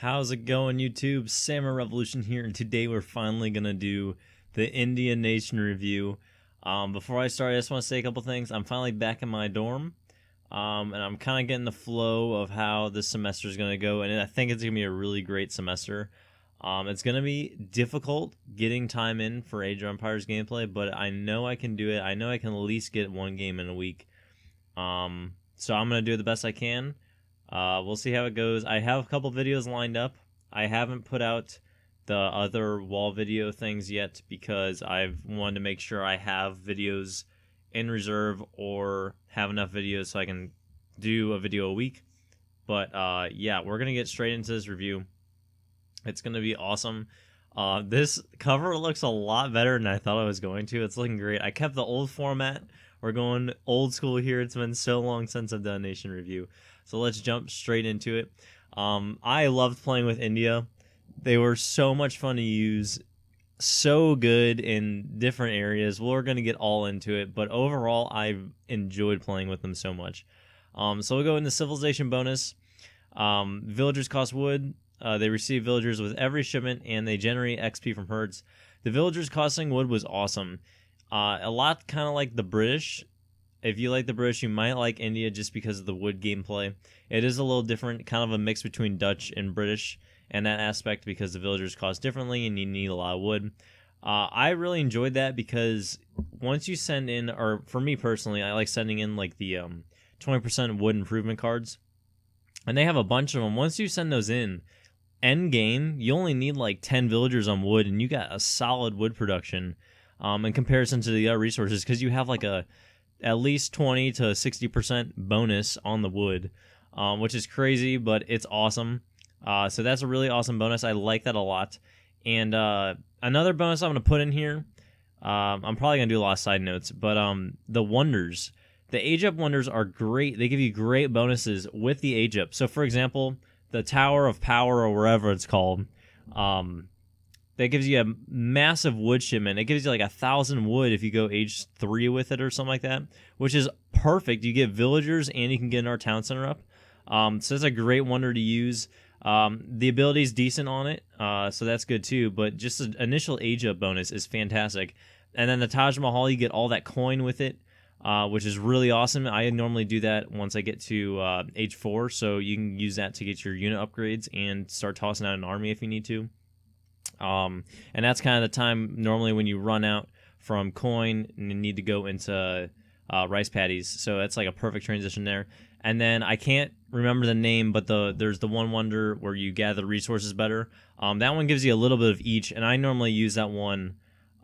How's it going, YouTube? SamuraiRevolution here, and today we're finally gonna do the Indian Nation review. Before I start, I just want to say a couple things. I'm finally back in my dorm, and I'm kind of getting the flow of how this semester is gonna go, and I think it's gonna be a really great semester. It's gonna be difficult getting time in for Age of Empires gameplay, but I know I can do it. I know I can at least get one game in a week. So I'm gonna do the best I can. We'll see how it goes. I have a couple videos lined up. I haven't put out the other wall video things yet because I've wanted to make sure I have videos in reserve or have enough videos so I can do a video a week. But yeah, we're going to get straight into this review. It's going to be awesome. This cover looks a lot better than I thought it was going to. It's looking great. I kept the old format. We're going old school here. It's been so long since I've done a nation review. So let's jump straight into it. I loved playing with India. They were so much fun to use. So good in different areas. We're going to get all into it. But overall, I've enjoyed playing with them so much. So we'll go into Civilization bonus. Villagers cost wood. They receive villagers with every shipment, and they generate XP from herds. The villagers costing wood was awesome. A lot kind of like the British. If you like the British, you might like India just because of the wood gameplay. It is a little different, kind of a mix between Dutch and British in that aspect because the villagers cost differently and you need a lot of wood. I really enjoyed that because once you send in, or for me personally, I like sending in like the 20% wood improvement cards. And they have a bunch of them. Once you send those in, end game, you only need like 10 villagers on wood and you got a solid wood production in comparison to the other resources because you have like at least 20 to 60% bonus on the wood, which is crazy, but it's awesome. So that's a really awesome bonus. I like that a lot. And another bonus I'm going to put in here, I'm probably going to do a lot of side notes, but the wonders. The age up wonders are great. They give you great bonuses with the age up. So for example, the Tower of Power or wherever it's called, that gives you a massive wood shipment. It gives you like 1,000 wood if you go age 3 with it or something like that, which is perfect. You get villagers and you can get our town center up. So that's a great wonder to use. The ability is decent on it, so that's good too. But just the initial age up bonus is fantastic. And then the Taj Mahal, you get all that coin with it, which is really awesome. I normally do that once I get to age 4, so you can use that to get your unit upgrades and start tossing out an army if you need to. And that's kind of the time normally when you run out from coin and you need to go into rice paddies. So that's like a perfect transition there. And then I can't remember the name, but there's the one wonder where you gather resources better. That one gives you a little bit of each, and I normally use that one.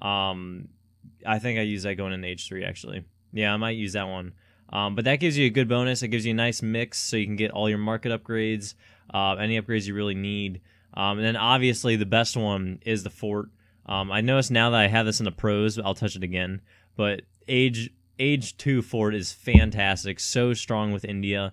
I think I use that going into age 3 actually. Yeah, I might use that one. But that gives you a good bonus. It gives you a nice mix so you can get all your market upgrades, any upgrades you really need. And then obviously the best one is the fort. I noticed now that I have this in the pros, I'll touch it again. But age 2 fort is fantastic, so strong with India.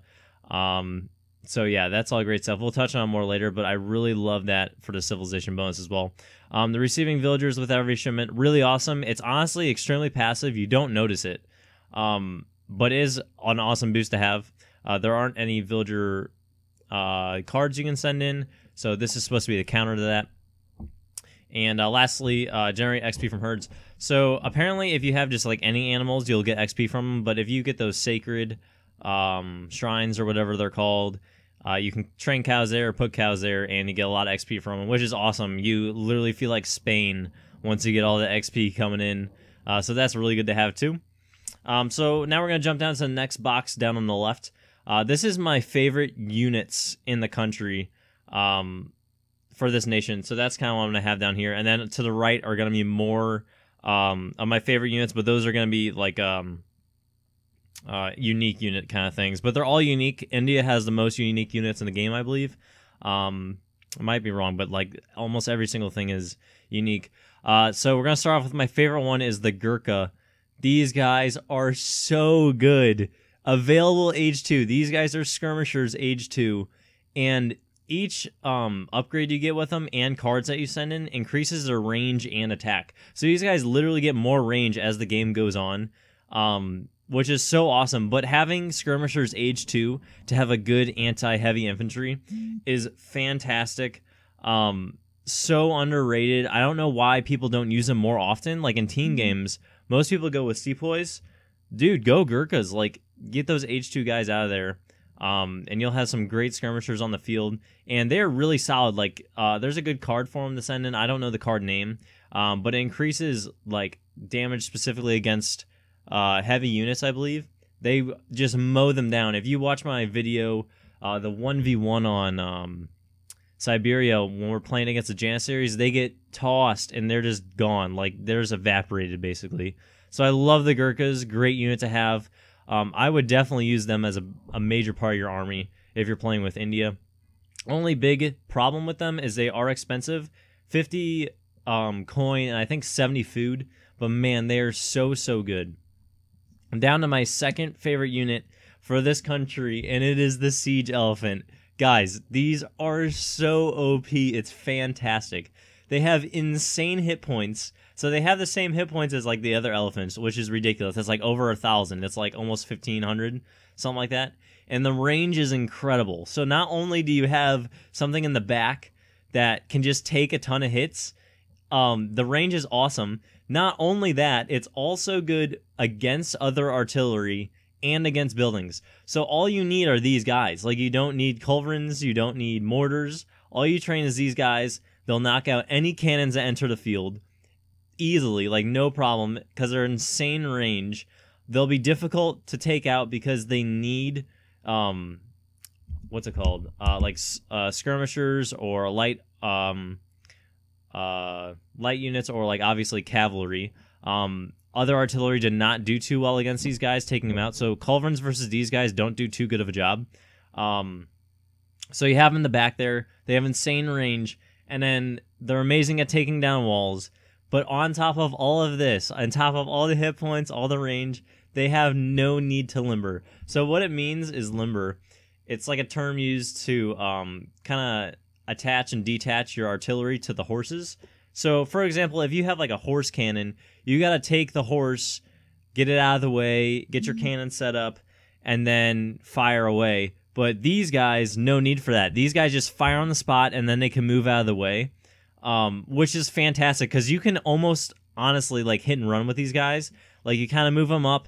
So yeah, that's all great stuff. We'll touch on it more later, but I really love that for the civilization bonus as well. The receiving villagers with every shipment, really awesome. It's honestly extremely passive. You don't notice it, but it is an awesome boost to have. There aren't any villager cards you can send in. So this is supposed to be the counter to that. And lastly, generate XP from herds. So apparently if you have just like any animals, you'll get XP from them. But if you get those sacred shrines or whatever they're called, you can train cows there or put cows there and you get a lot of XP from them, which is awesome. You literally feel like Spain once you get all the XP coming in. So that's really good to have too. So now we're going to jump down to the next box down on the left. This is my favorite units in the country for this nation, so that's kind of what I'm going to have down here. And then to the right are going to be more of my favorite units, but those are going to be like unique unit kind of things. But they're all unique. India has the most unique units in the game, I believe. I might be wrong, but like almost every single thing is unique. So we're going to start off with my favorite one is the Gurkha. These guys are so good. Available age 2. These guys are skirmishers age 2, and each upgrade you get with them and cards that you send in increases their range and attack. So these guys literally get more range as the game goes on. which is so awesome. But having skirmishers age 2 to have a good anti-heavy infantry is fantastic. So underrated. I don't know why people don't use them more often. Like in team games, most people go with sepoys. Dude, go Gurkhas. Like, get those H2 guys out of there. And you'll have some great skirmishers on the field. And they're really solid. Like, there's a good card for them to send in. I don't know the card name. But it increases, like, damage specifically against heavy units, I believe. They just mow them down. If you watch my video, the 1v1 on Siberia, when we're playing against the Janissaries, they get tossed and they're just gone. Like, they're just evaporated, basically. So I love the Gurkhas. Great unit to have. I would definitely use them as a major part of your army if you're playing with India. Only big problem with them is they are expensive. 50 coin and I think 70 food. But man, they are so good. I'm down to my second favorite unit for this country, and it is the Siege Elephant. Guys, these are so OP. It's fantastic. They have insane hit points. So they have the same hit points as like the other elephants, which is ridiculous. It's like over 1,000. It's like almost 1,500, something like that. And the range is incredible. So not only do you have something in the back that can just take a ton of hits, the range is awesome. Not only that, it's also good against other artillery and against buildings. So all you need are these guys. Like, you don't need culverins, you don't need mortars. All you train is these guys. They'll knock out any cannons that enter the field easily, like no problem, because they're insane range. They'll be difficult to take out because they need what's it called? Skirmishers or light units, or like obviously cavalry. Other artillery did not do too well against these guys, taking them out. So culverins versus these guys don't do too good of a job. So you have them in the back there. They have insane range, and then they're amazing at taking down walls. But on top of all of this, on top of all the hit points, all the range, they have no need to limber. So what it means is limber. It's like a term used to kind of attach and detach your artillery to the horses. So, for example, if you have like a horse cannon, you got to take the horse, get it out of the way, get your cannon set up, and then fire away. But these guys, no need for that. These guys just fire on the spot, and then they can move out of the way, which is fantastic because you can almost, honestly, like hit and run with these guys. Like, you kind of move them up.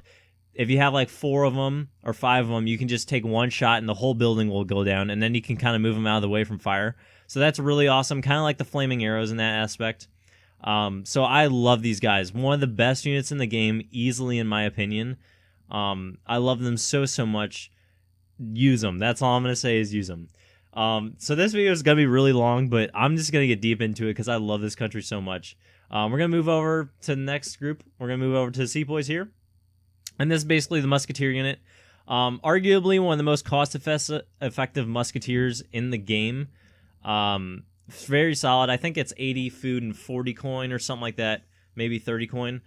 If you have like 4 of them or 5 of them, you can just take one shot and the whole building will go down, and then you can kind of move them out of the way from fire. So that's really awesome, kind of like the flaming arrows in that aspect. So I love these guys. One of the best units in the game, easily in my opinion. I love them so much. Use them. That's all I'm going to say is use them. So this video is going to be really long, but I'm just going to get deep into it because I love this country so much. We're going to move over to the next group. We're going to move over to the sepoys here. And this is basically the musketeer unit. Arguably one of the most cost-effective musketeers in the game. Very solid. I think it's 80 food and 40 coin or something like that. Maybe 30 coin.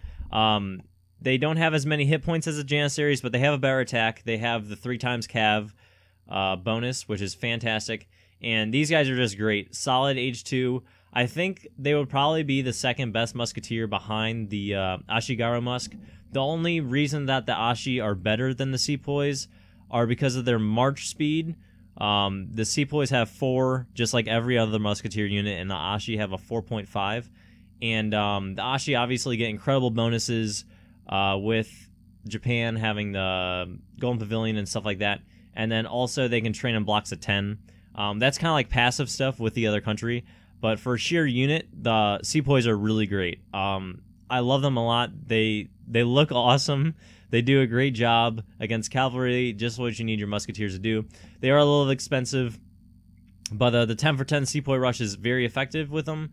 They don't have as many hit points as the Janissaries, but they have a better attack. They have the 3x cav bonus, which is fantastic. And these guys are just great. Solid H2. I think they would probably be the second best musketeer behind the Ashigaru Musk. The only reason that the Ashi are better than the sepoys are because of their march speed. The sepoys have 4, just like every other musketeer unit, and the Ashi have a 4.5. And the Ashi obviously get incredible bonuses with Japan having the Golden Pavilion and stuff like that. And then also they can train in blocks of 10. That's kind of like passive stuff with the other country. But for sheer unit, the sepoys are really great. I love them a lot. They look awesome. They do a great job against cavalry, just what you need your musketeers to do. They are a little expensive, but the 10 for 10 sepoy rush is very effective with them.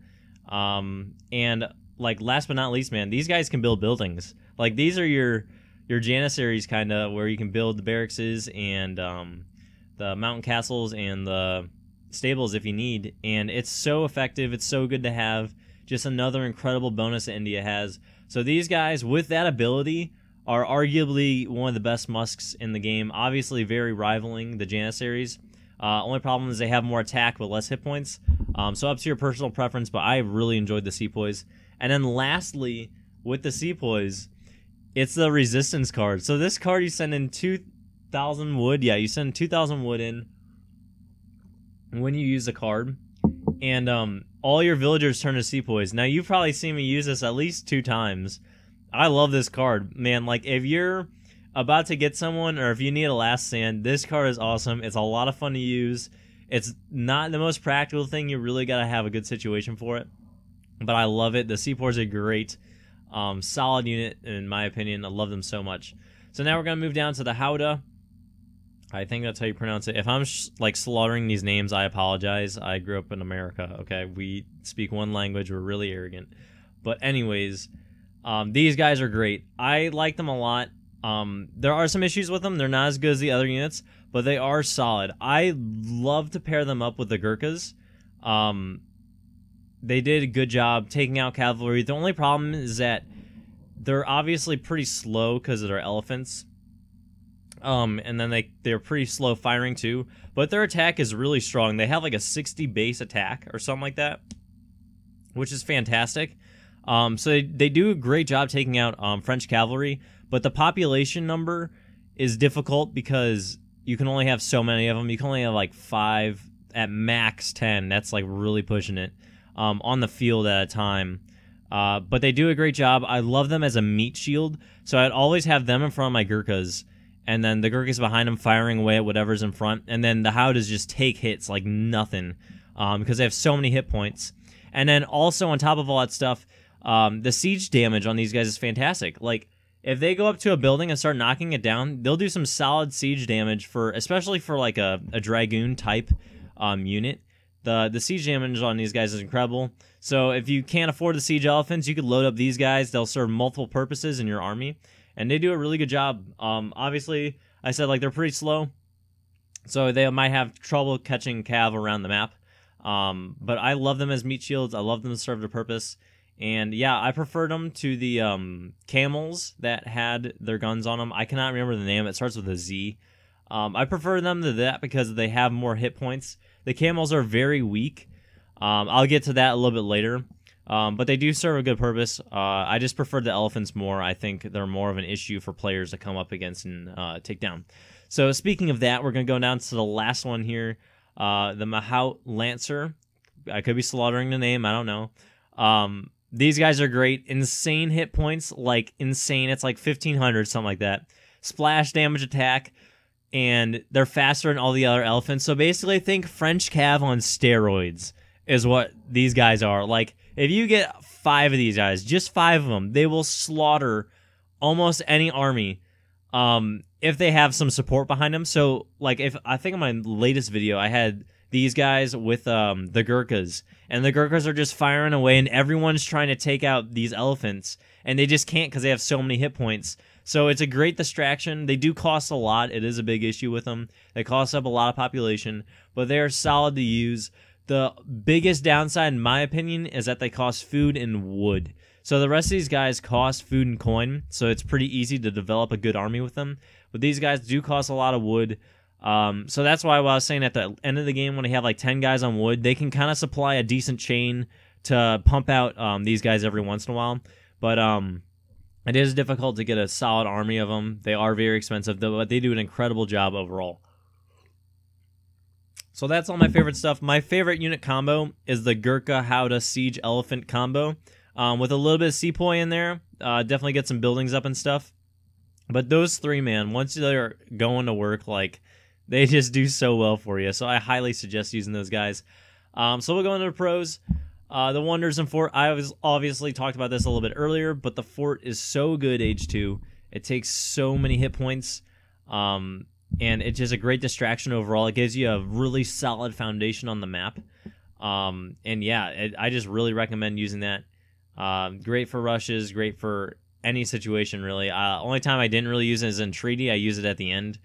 And like last but not least, man, these guys can build buildings. Like, these are your Janissaries kind of, where you can build the barracks and the mountain castles and the stables if you need. And it's so effective. It's so good to have. Just another incredible bonus that India has. So these guys, with that ability, are arguably one of the best musks in the game. Obviously very rivaling the Janissaries. Only problem is they have more attack but less hit points. So up to your personal preference, but I really enjoyed the sepoys. And then lastly, with the sepoys, It's the resistance card. So this card, you send in 2,000 wood. Yeah, you send 2,000 wood in when you use the card, and all your villagers turn to sepoys. Now, you've probably seen me use this at least 2 times. I love this card, man. Like, if you're about to get someone, or if you need a last stand, this card is awesome. It's a lot of fun to use. It's not the most practical thing. You really got to have a good situation for it, but I love it. The sepoys are great. Solid unit, in my opinion. I love them so much. So now we're going to move down to the Howdah. I think that's how you pronounce it. If I'm like slaughtering these names, I apologize. I grew up in America, okay? We speak one language. We're really arrogant. But anyways, these guys are great. I like them a lot. There are some issues with them. They're not as good as the other units, but they are solid. I love to pair them up with the Gurkhas. They did a good job taking out cavalry. The only problem is that they're obviously pretty slow because of their elephants. And then they're pretty slow firing too, but their attack is really strong. They have like a 60 base attack or something like that, which is fantastic. So they do a great job taking out French cavalry, but the population number is difficult because you can only have so many of them. You can only have like 5, at max 10. That's like really pushing it on the field at a time. But they do a great job. I love them as a meat shield, so I'd always have them in front of my Gurkhas. And then the Gurkhas behind them firing away at whatever's in front. And then the Howdahs just take hits like nothing because they have so many hit points. And then also on top of all that stuff, the siege damage on these guys is fantastic. Like, if they go up to a building and start knocking it down, they'll do some solid siege damage, especially for like a Dragoon type unit. The siege damage on these guys is incredible. So if you can't afford the siege elephants, you could load up these guys. They'll serve multiple purposes in your army. And they do a really good job. Obviously, I said like they're pretty slow, so they might have trouble catching cav around the map. But I love them as meat shields. I love them to serve their purpose. And yeah, I preferred them to the Camels that had their guns on them. I cannot remember the name. It starts with a Z. I prefer them to that because they have more hit points. The Camels are very weak. I'll get to that a little bit later. But they do serve a good purpose. I just prefer the elephants more. I think they're more of an issue for players to come up against and take down. So speaking of that, we're going to go down to the last one here, the Mahou Lancer. I could be slaughtering the name. I don't know. These guys are great. Insane hit points, like insane. It's like 1,500, something like that. Splash damage attack, and they're faster than all the other elephants. So basically, think French cav on steroids is what these guys are. Like, if you get 5 of these guys, just 5 of them, they will slaughter almost any army if they have some support behind them. So, like, if I think in my latest video, I had these guys with the Gurkhas, and the Gurkhas are just firing away, and everyone's trying to take out these elephants, and they just can't because they have so many hit points. So it's a great distraction. They do cost a lot. It is a big issue with them. They cost up a lot of population, but they are solid to use. The biggest downside, in my opinion, is that they cost food and wood. So the rest of these guys cost food and coin, so it's pretty easy to develop a good army with them. But these guys do cost a lot of wood. So that's why I was saying at the end of the game, when they have like 10 guys on wood, they can kind of supply a decent chain to pump out these guys every once in a while. But it is difficult to get a solid army of them. They are very expensive, but they do an incredible job overall. So that's all my favorite stuff. My favorite unit combo is the Gurkha Howdah Siege Elephant combo. With a little bit of sepoy in there. Definitely get some buildings up and stuff. But those 3, man, once they're going to work, like, they just do so well for you. So I highly suggest using those guys. So we'll go into the pros. The Wonders and Fort. I was obviously talked about this a little bit earlier, but the Fort is so good age 2. It takes so many hit points. And it's just a great distraction overall. It gives you a really solid foundation on the map. And yeah, I just really recommend using that. Great for rushes, great for any situation, really. Only time I didn't really use it is in treaty. I use it at the end.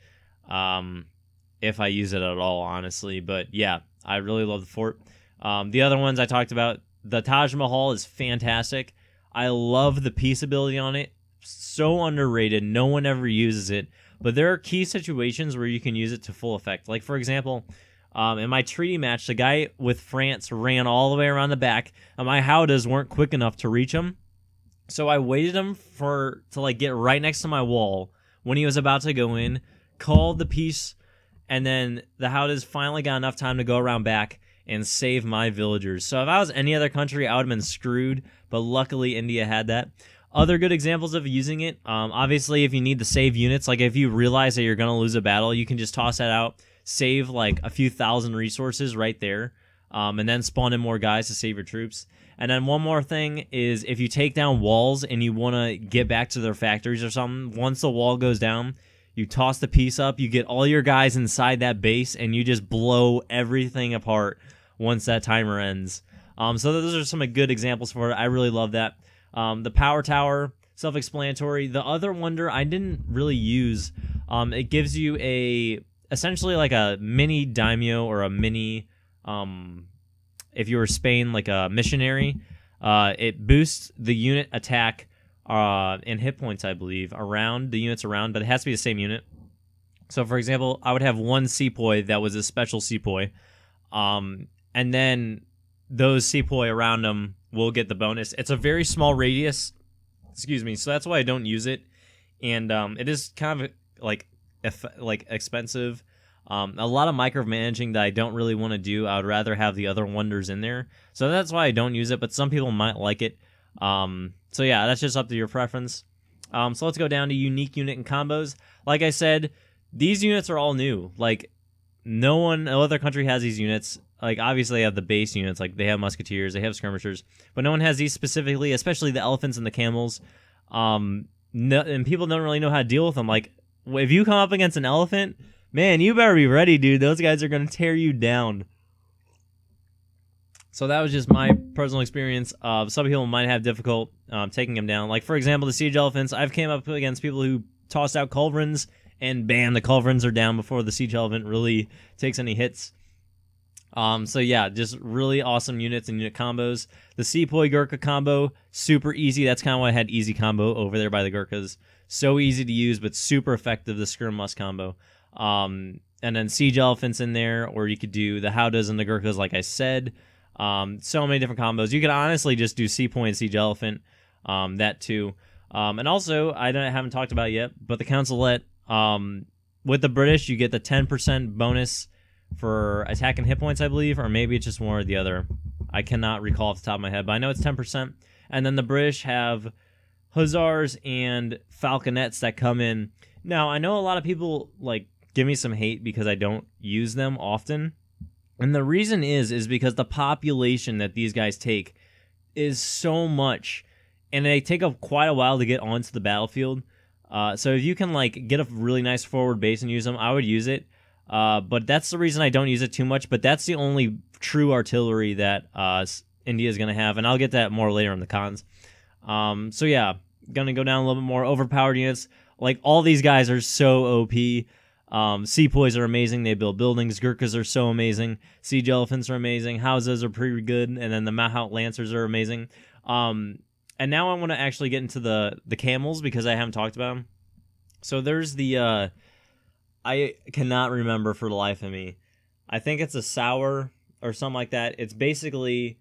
If I use it at all, honestly. But yeah, I really love the Fort. The other ones I talked about, the Taj Mahal is fantastic. I love the peace ability on it. So underrated. No one ever uses it. But there are key situations where you can use it to full effect. Like, for example, in my treaty match, the guy with France ran all the way around the back, and my Howdahs weren't quick enough to reach him. So I waited him to like get right next to my wall when he was about to go in, called the piece, and then the Howdahs finally got enough time to go around back and save my villagers. So if I was any other country, I would have been screwed, but luckily India had that. Other good examples of using it, obviously if you need to save units, like if you realize that you're going to lose a battle, you can just toss that out, save like a few thousand resources right there, and then spawn in more guys to save your troops. And then one more thing is if you take down walls and you want to get back to their factories or something, once the wall goes down, you toss the piece up, you get all your guys inside that base, and you just blow everything apart once that timer ends. So those are some good examples for it. I really love that. The power tower, self-explanatory. The other wonder I didn't really use. It gives you essentially like a mini daimyo or a mini... if you were Spain, like a missionary, it boosts the unit attack and hit points, I believe, around the units around, but it has to be the same unit. So, for example, I would have one sepoy that was a special sepoy, and then those sepoy around them will get the bonus. It's a very small radius, so that's why I don't use it, and it is kind of like expensive. A lot of micromanaging that I don't really want to do. I would rather have the other wonders in there. So that's why I don't use it, but some people might like it. So yeah, that's just up to your preference. So let's go down to unique unit and combos. Like I said, these units are all new. Like, no other country has these units. Like, obviously they have the base units. Like, they have musketeers, they have skirmishers. But no one has these specifically, especially the elephants and the camels. And people don't really know how to deal with them. Like, if you come up against an elephant... man, you better be ready, dude. Those guys are going to tear you down. So that was just my personal experience. Some people might have difficult taking them down. Like, for example, the siege elephants. I've came up against people who tossed out culverins, and bam, the culverins are down before the siege elephant really takes any hits. So yeah, just really awesome units and unit combos. The Sepoy Gurkha combo, super easy. That's kind of why I had easy combo over there by the Gurkhas. So easy to use, but super effective, the Skirm Must combo. And then siege elephants in there, or you could do the Howdahs and the Gurkhas, like I said. So many different combos. You could honestly just do Sepoy and siege elephant, that too. And also, I haven't talked about it yet, but the Consulate, with the British, you get the 10% bonus for attack and hit points, I believe, or maybe it's just one or the other. I cannot recall off the top of my head, but I know it's 10%. And then the British have Hussars and Falconets that come in. Now, I know a lot of people, like, give me some hate because I don't use them often. And the reason is because the population that these guys take is so much, and they take up quite a while to get onto the battlefield. So if you can, like, get a really nice forward base and use them, I would use it. But that's the reason I don't use it too much. But that's the only true artillery that India is going to have, and I'll get that more later in the cons. So yeah, going to go down a little bit more. Overpowered units. Like, all these guys are so OP. Sepoys are amazing. They build buildings. Gurkhas are so amazing. Siege elephants are amazing. Houses are pretty good. And then the Mahou Lancers are amazing. And now I want to actually get into the camels because I haven't talked about them. So there's the... I cannot remember for the life of me. I think it's a sour or something like that. It's basically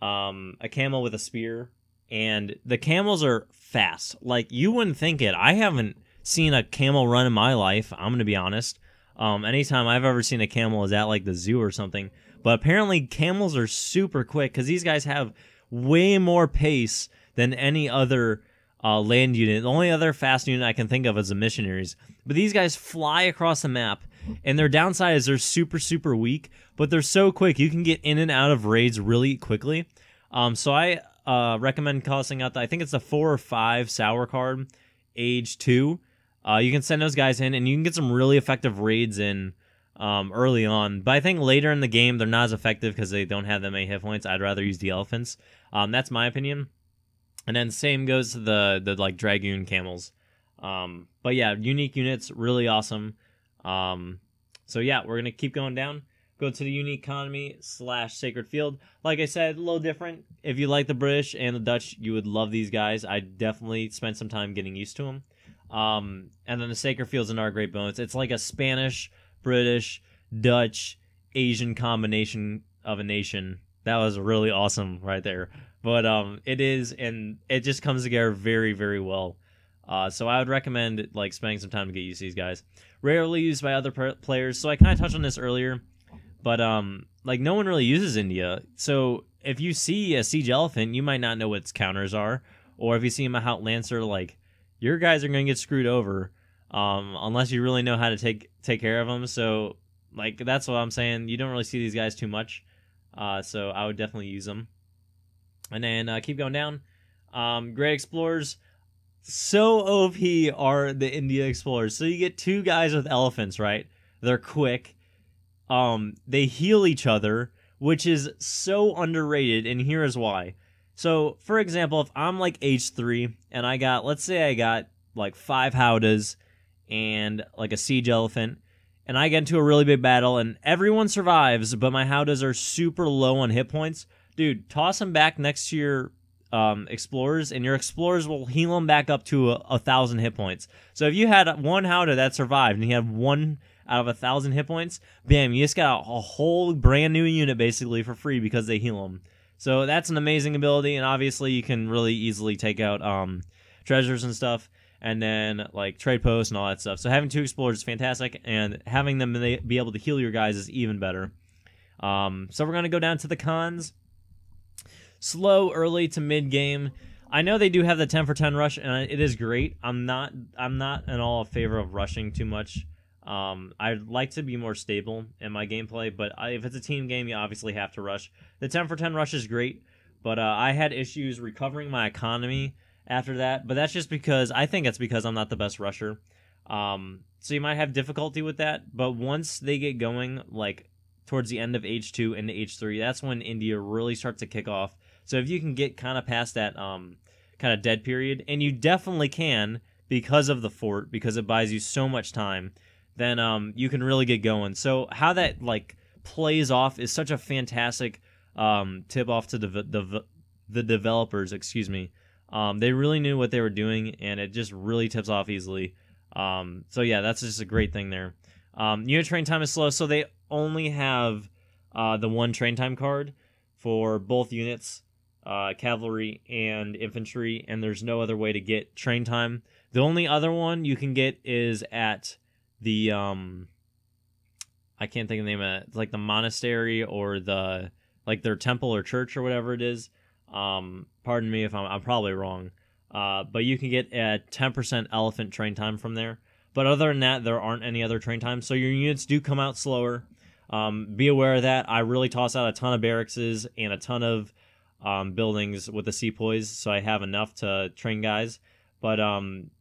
a camel with a spear. And the camels are fast. Like, you wouldn't think it. I haven't seen a camel run in my life, I'm going to be honest. Anytime I've ever seen a camel is at, like, the zoo or something. But apparently camels are super quick because these guys have way more pace than any other land unit. The only other fast unit I can think of is the missionaries. But these guys fly across the map, and their downside is they're super, super weak, but they're so quick. You can get in and out of raids really quickly. So I recommend tossing out I think it's a 4 or 5 sour card, age 2. You can send those guys in, and you can get some really effective raids in early on. But I think later in the game, they're not as effective because they don't have that many hit points. I'd rather use the elephants. That's my opinion. And then same goes to the like Dragoon camels. But yeah, unique units, really awesome. So yeah, we're going to keep going down. Go to the unique economy / sacred field. Like I said, a little different. If you like the British and the Dutch, you would love these guys. I definitely spent some time getting used to them. And then the sacred field's another great bonus. It's like a Spanish, British, Dutch, Asian combination of a nation. That was really awesome right there. But it is, and it just comes together very, very well. So I would recommend like spending some time to get used to these guys. Rarely used by other players, so I kind of touched on this earlier. But like no one really uses India, so if you see a siege elephant, you might not know what its counters are, or if you see a Mahou Lancer, like your guys are going to get screwed over, unless you really know how to take care of them. So like that's what I'm saying. You don't really see these guys too much, so I would definitely use them. And then keep going down. Great explorers. So OP are the India explorers. So you get two guys with elephants, right? They're quick. They heal each other, which is so underrated, and here is why. So, for example, if I'm like H3 and let's say I got like 5 howdahs and like a siege elephant, and I get into a really big battle and everyone survives, but my howdahs are super low on hit points, dude, toss them back next to your explorers, and your explorers will heal them back up to 1,000 hit points. So if you had one howdah that survived and you had 1 out of 1,000 hit points, bam, you just got a whole brand new unit basically for free because they heal them. So that's an amazing ability, and obviously you can really easily take out treasures and stuff, and then like trade posts and all that stuff. So having 2 explorers is fantastic, and having them be able to heal your guys is even better. So we're gonna go down to the cons. Slow early to mid game. I know they do have the 10 for 10 rush, and it is great. I'm not in all favor of rushing too much. I'd like to be more stable in my gameplay, but if it's a team game, you obviously have to rush. The 10 for 10 rush is great, but I had issues recovering my economy after that, but that's just because, I think it's because I'm not the best rusher. So you might have difficulty with that, but once they get going, like towards the end of H2 into H3, that's when India really starts to kick off. So if you can get kind of past that kind of dead period, and you definitely can because of the fort, because it buys you so much time, then you can really get going. So how that like plays off is such a fantastic tip off to the developers. Excuse me. They really knew what they were doing, and it just really tips off easily. So yeah, that's just a great thing there. Unit train time is slow, so they only have the 1 train time card for both units, cavalry and infantry, and there's no other way to get train time. The only other one you can get is at the I can't think of the name of it. It's like the monastery or the like their temple or church or whatever it is. Pardon me if I'm probably wrong. But you can get a 10% elephant train time from there. But other than that, there aren't any other train times. So your units do come out slower. Be aware of that. I really toss out a ton of barracks and a ton of buildings with the sepoys, so I have enough to train guys. But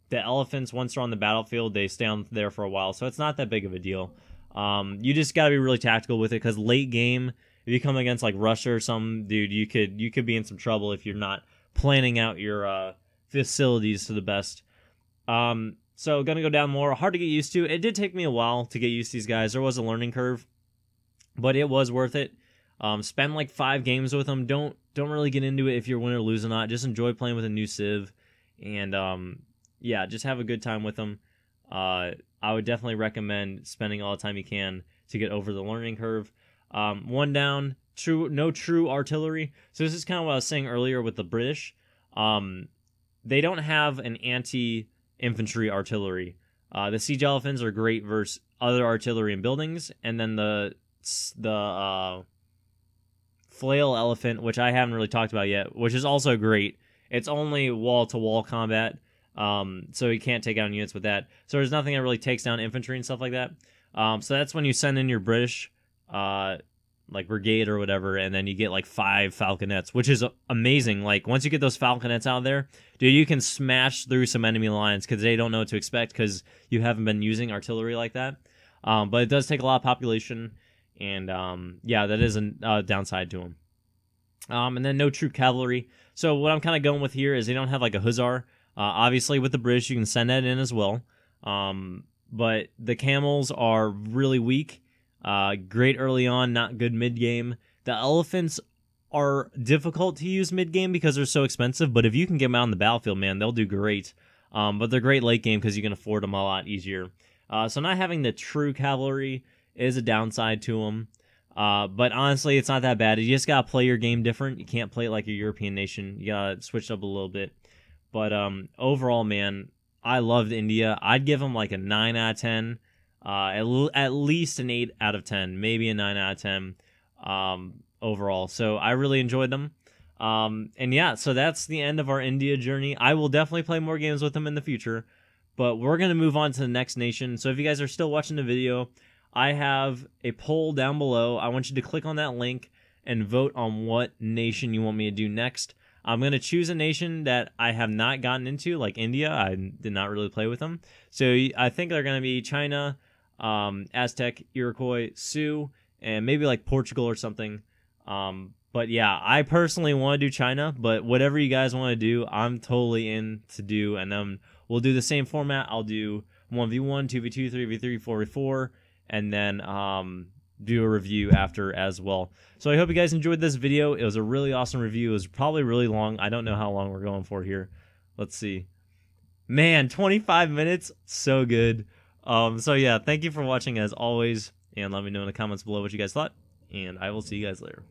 the elephants, once they're on the battlefield, they stay on there for a while, so it's not that big of a deal. You just got to be really tactical with it, because late game, if you come against like Russia or something, dude, you could be in some trouble if you're not planning out your facilities to the best. So gonna go down more. Hard to get used to. It did take me a while to get used to these guys. There was a learning curve, but it was worth it. Spend like 5 games with them. Don't really get into it if you're win or lose or not. Just enjoy playing with a new civ, and yeah, just have a good time with them. I would definitely recommend spending all the time you can to get over the learning curve. 1 down, no true artillery. So this is kind of what I was saying earlier with the British. They don't have an anti-infantry artillery. The siege elephants are great versus other artillery and buildings, and then the flail elephant, which I haven't really talked about yet, which is also great. It's only wall-to-wall combat, so you can't take out units with that. So there's nothing that really takes down infantry and stuff like that. So that's when you send in your British, like brigade or whatever, and then you get like 5 falconets, which is amazing. Like once you get those falconets out there, dude, you can smash through some enemy lines because they don't know what to expect because you haven't been using artillery like that. But it does take a lot of population, and yeah, that is a downside to them. And then no true cavalry. So what I'm kind of going with here is they don't have like a hussar. Obviously with the British you can send that in as well. But the camels are really weak. Great early on, not good mid game. The elephants are difficult to use mid game because they're so expensive, but if you can get them out on the battlefield, man, they'll do great. But they're great late game because you can afford them a lot easier. So not having the true cavalry is a downside to them. But honestly, it's not that bad. You just gotta play your game different. You can't play it like a European nation. You gotta switch it up a little bit. But overall, man, I loved India. I'd give them like a 9 out of 10. At least an 8 out of 10. Maybe a 9 out of 10 overall. So I really enjoyed them. And yeah, so that's the end of our India journey. I will definitely play more games with them in the future. But we're going to move on to the next nation. So if you guys are still watching the video, I have a poll down below. I want you to click on that link and vote on what nation you want me to do next. I'm going to choose a nation that I have not gotten into, like India. I did not really play with them. So I think they're going to be China, Aztec, Iroquois, Sioux, and maybe like Portugal or something. But yeah, I personally want to do China, but whatever you guys want to do, I'm totally in to do. And then we'll do the same format. I'll do 1v1, 2v2, 3v3, 4v4, and then do a review after as well. So I hope you guys enjoyed this video. It was a really awesome review. It was probably really long. I don't know how long we're going for here. Let's see. Man, 25 minutes. So good. So yeah, thank you for watching as always. And let me know in the comments below what you guys thought. And I will see you guys later.